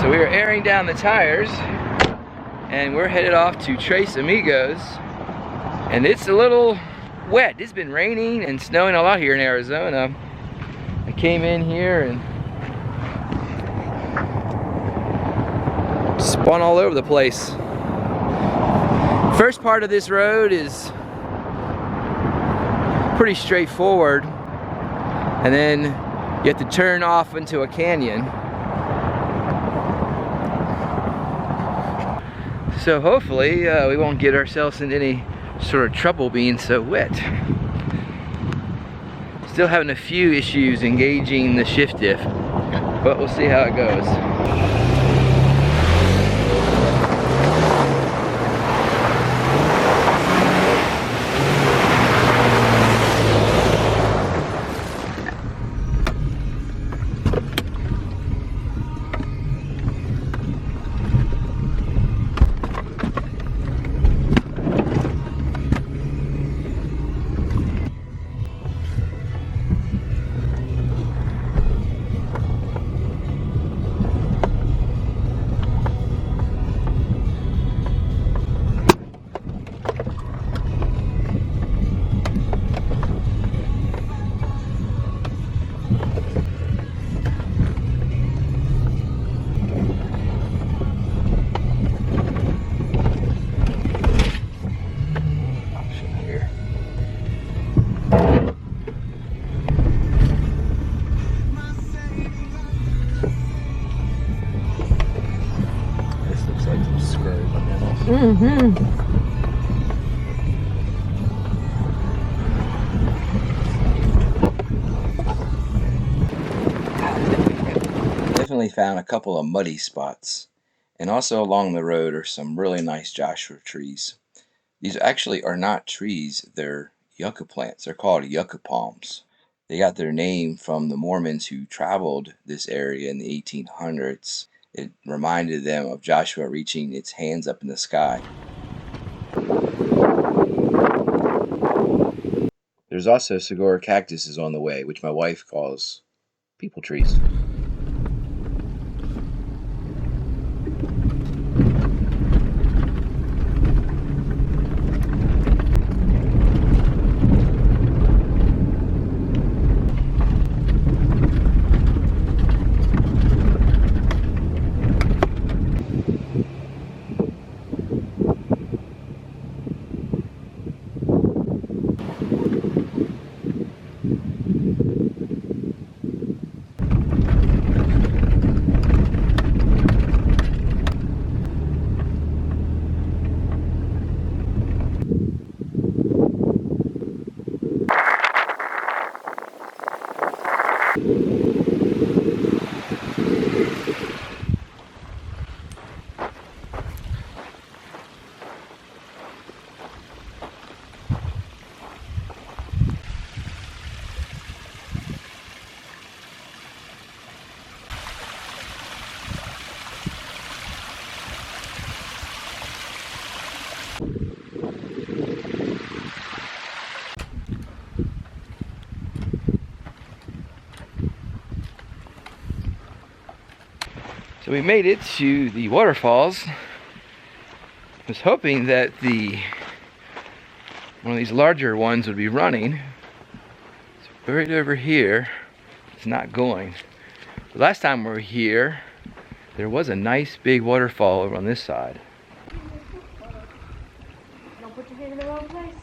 So we are airing down the tires and we're headed off to Tres Amigos, and it's a little wet. It's been raining and snowing a lot here in Arizona. I came in here and spun all over the place. First part of this road is pretty straightforward, and then you have to turn off into a canyon. So hopefully we won't get ourselves into any sort of trouble being so wet. Still having a few issues engaging the shift diff, but we'll see how it goes. Definitely found a couple of muddy spots, and also along the road are some really nice Joshua trees. These actually are not trees, they're yucca plants. They're called yucca palms. They got their name from the Mormons who traveled this area in the 1800s. It reminded them of Joshua reaching its hands up in the sky. There's also saguaro cactuses on the way, which my wife calls people trees. So we made it to the waterfalls. I was hoping that one of these larger ones would be running. It's buried over here. It's not going. The last time we were here, there was a nice big waterfall over on this side. Don't put your hand in the wrong place.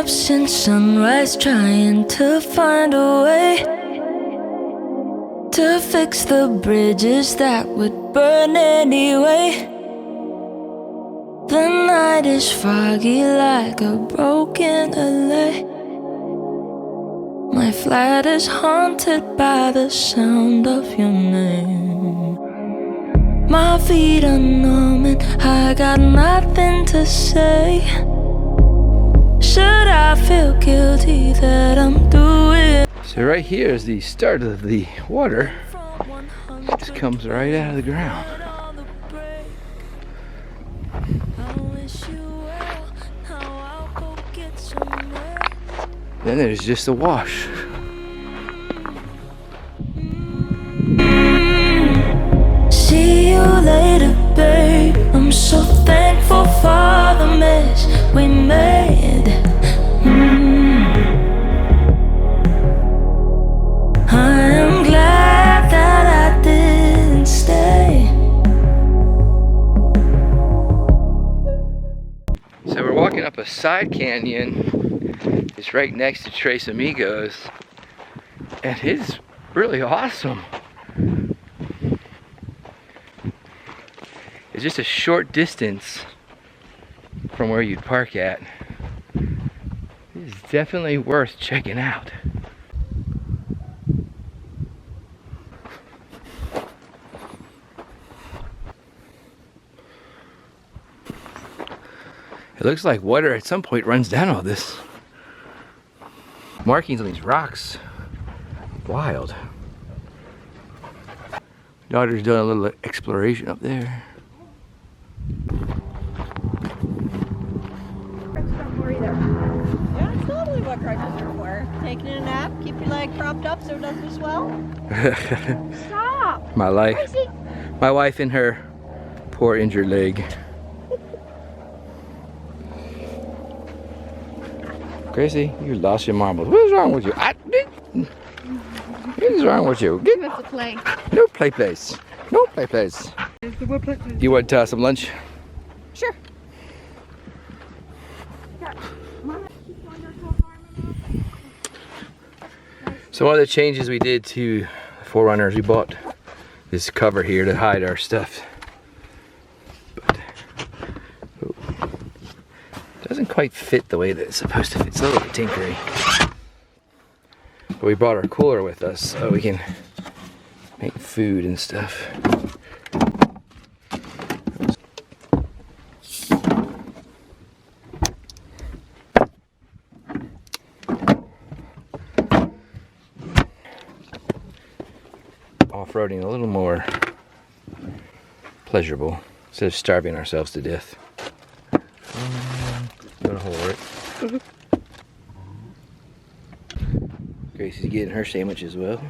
up since sunrise, trying to find a way to fix the bridges that would burn anyway. The night is foggy like a broken LA. My flat is haunted by the sound of your name. My feet are numb and I got nothing to say. Should I feel guilty that I'm doing? So right here is the start of the water. It just comes right out of the ground. Then there's just a wash. See you later, babe. I'm so thankful for the mess we made. I am glad that I didn't stay. So we're walking up a side canyon. It's right next to Tres Amigos, and it's really awesome. It's just a short distance from where you'd park at. It's definitely worth checking out. It looks like water at some point runs down all this. Markings on these rocks. Wild. Daughter's doing a little exploration up there. Yeah, it's totally what crutches are for. Taking a nap, keep your leg propped up so it doesn't swell. Stop! My wife and her poor injured leg. Gracie, you lost your marbles. What's wrong with you? What's wrong with you? He wants to play. No play place. No play place. You want some lunch? Sure. So one of the changes we did to Forerunners, we bought this cover here to hide our stuff. But it doesn't quite fit the way that it's supposed to fit. It's a little bit tinkery. But we brought our cooler with us so we can make food and stuff. Off-roading a little more pleasurable instead of starving ourselves to death. Gonna hold it. Gracie's getting her sandwich as well.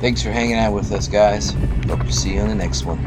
Thanks for hanging out with us, guys. Hope to see you on the next one.